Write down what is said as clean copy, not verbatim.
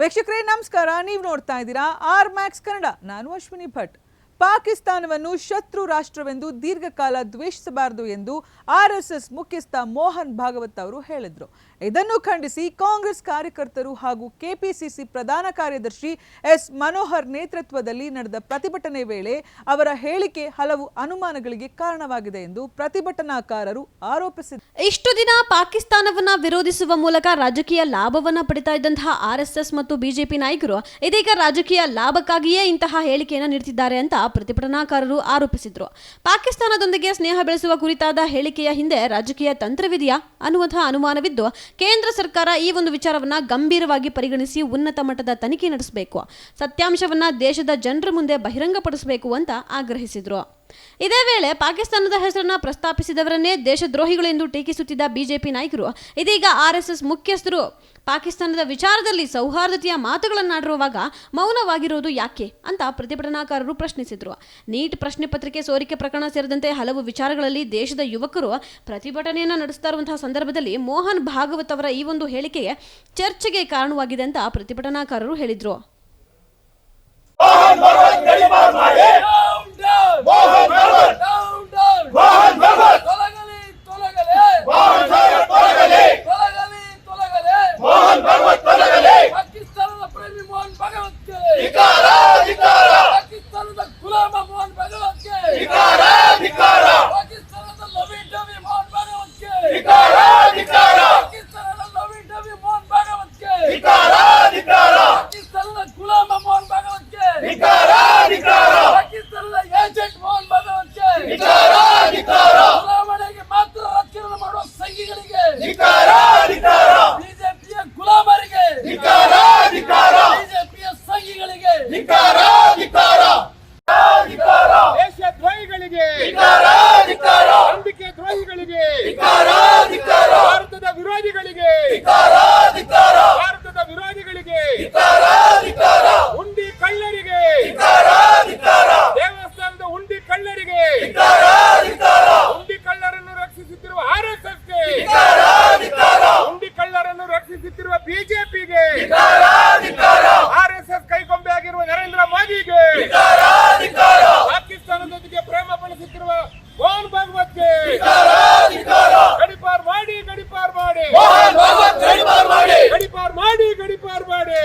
ವೀಕ್ಷಕರೇ ನಮಸ್ಕಾರ. ನೀವು ನೋಡ್ತಾ ಇದ್ದೀರಾ ಆರ್ ಮ್ಯಾಕ್ಸ್ ಕನ್ನಡ. ನಾನು ಅಶ್ವಿನಿ ಭಟ್. ಪಾಕಿಸ್ತಾನವನ್ನು ಶತ್ರು ರಾಷ್ಟ್ರವೆಂದು ದೀರ್ಘಕಾಲ ದ್ವೇಷಿಸಬಾರದು ಎಂದು ಆರ್ಎಸ್ಎಸ್ ಮುಖ್ಯಸ್ಥ ಮೋಹನ್ ಭಾಗವತ್ ಅವರು ಹೇಳಿದರು. ಇದನ್ನು ಖಂಡಿಸಿ ಕಾಂಗ್ರೆಸ್ ಕಾರ್ಯಕರ್ತರು ಹಾಗೂ ಕೆಪಿಸಿಸಿ ಪ್ರಧಾನ ಕಾರ್ಯದರ್ಶಿ ಎಸ್ ಮನೋಹರ್ ನೇತೃತ್ವದಲ್ಲಿ ನಡೆದ ಪ್ರತಿಭಟನೆ ವೇಳೆ ಅವರ ಹೇಳಿಕೆ ಹಲವು ಅನುಮಾನಗಳಿಗೆ ಕಾರಣವಾಗಿದೆ ಎಂದು ಪ್ರತಿಭಟನಾಕಾರರು ಆರೋಪಿಸಿದರು. ಇಷ್ಟು ದಿನ ಪಾಕಿಸ್ತಾನವನ್ನ ವಿರೋಧಿಸುವ ಮೂಲಕ ರಾಜಕೀಯ ಲಾಭವನ್ನ ಪಡಿತಾ ಇದ್ದಂತಹ ಆರ್ಎಸ್ಎಸ್ ಮತ್ತು ಬಿಜೆಪಿ ನಾಯಕರು ಇದೀಗ ರಾಜಕೀಯ ಲಾಭಕ್ಕಾಗಿಯೇ ಇಂತಹ ಹೇಳಿಕೆಯನ್ನು ನೀಡುತ್ತಿದ್ದಾರೆ ಅಂತ ಪ್ರತಿಭಟನಾಕಾರರು ಆರೋಪಿಸಿದ್ರು. ಪಾಕಿಸ್ತಾನದೊಂದಿಗೆ ಸ್ನೇಹ ಬೆಳೆಸುವ ಕುರಿತಾದ ಹೇಳಿಕೆಯ ಹಿಂದೆ ರಾಜಕೀಯ ತಂತ್ರವಿದೆಯಾ ಅನ್ನುವಂತಹ ಅನುಮಾನವಿದ್ದು ಕೇಂದ್ರ ಸರ್ಕಾರ ಈ ಒಂದು ವಿಚಾರವನ್ನ ಗಂಭೀರವಾಗಿ ಪರಿಗಣಿಸಿ ಉನ್ನತ ಮಟ್ಟದ ತನಿಖೆ ನಡೆಸಬೇಕು, ಸತ್ಯಾಂಶವನ್ನ ದೇಶದ ಜನರ ಮುಂದೆ ಬಹಿರಂಗಪಡಿಸಬೇಕು ಅಂತ ಆಗ್ರಹಿಸಿದ್ರು. ಇದೇ ವೇಳೆ ಪಾಕಿಸ್ತಾನದ ಹೆಸರನ್ನ ಪ್ರಸ್ತಾಪಿಸಿದವರನ್ನೇ ದೇಶದ್ರೋಹಿಗಳು ಎಂದು ಟೀಕಿಸುತ್ತಿದ್ದ ಬಿಜೆಪಿ ನಾಯಕರು ಇದೀಗ ಆರ್ಎಸ್ಎಸ್ ಮುಖ್ಯಸ್ಥರು ಪಾಕಿಸ್ತಾನದ ವಿಚಾರದಲ್ಲಿ ಸೌಹಾರ್ದತೆಯ ಮಾತುಗಳನ್ನಾಡಿರುವಾಗ ಮೌನವಾಗಿರುವುದು ಯಾಕೆ ಅಂತ ಪ್ರತಿಭಟನಾಕಾರರು ಪ್ರಶ್ನಿಸಿದ್ರು. ನೀಟ್ ಪ್ರಶ್ನೆ ಪತ್ರಿಕೆ ಸೋರಿಕೆ ಪ್ರಕರಣ ಸೇರಿದಂತೆ ಹಲವು ವಿಚಾರಗಳಲ್ಲಿ ದೇಶದ ಯುವಕರು ಪ್ರತಿಭಟನೆಯನ್ನ ನಡೆಸ್ತಾ ಇರುವಂತಹ ಸಂದರ್ಭದಲ್ಲಿ ಮೋಹನ್ ಭಾಗವತ್ ಅವರ ಈ ಒಂದು ಹೇಳಿಕೆಗೆ ಚರ್ಚೆಗೆ ಕಾರಣವಾಗಿದೆ ಅಂತ ಪ್ರತಿಭಟನಾಕಾರರು ಹೇಳಿದ್ರು. ಆರ್ಎಸ್ಎಸ್ ಕೈಗೊಂಬೆ ಆಗಿರುವ ನರೇಂದ್ರ ಮೋದಿಗೆ, ಪಾಕಿಸ್ತಾನದೊಂದಿಗೆ ಪ್ರೇಮ ಬೆಳೆಸುತ್ತಿರುವ ಮೋಹನ್ ಭಾಗವತ್ಗೆ ಗಡಿಪಾರ್ ಮಾಡಿ, ಗಡಿಪಾರ್ ಮಾಡಿ, ಗಡಿಪಾರ್ ಮಾಡಿ, ಗಡಿಪಾರ್ ಮಾಡಿ.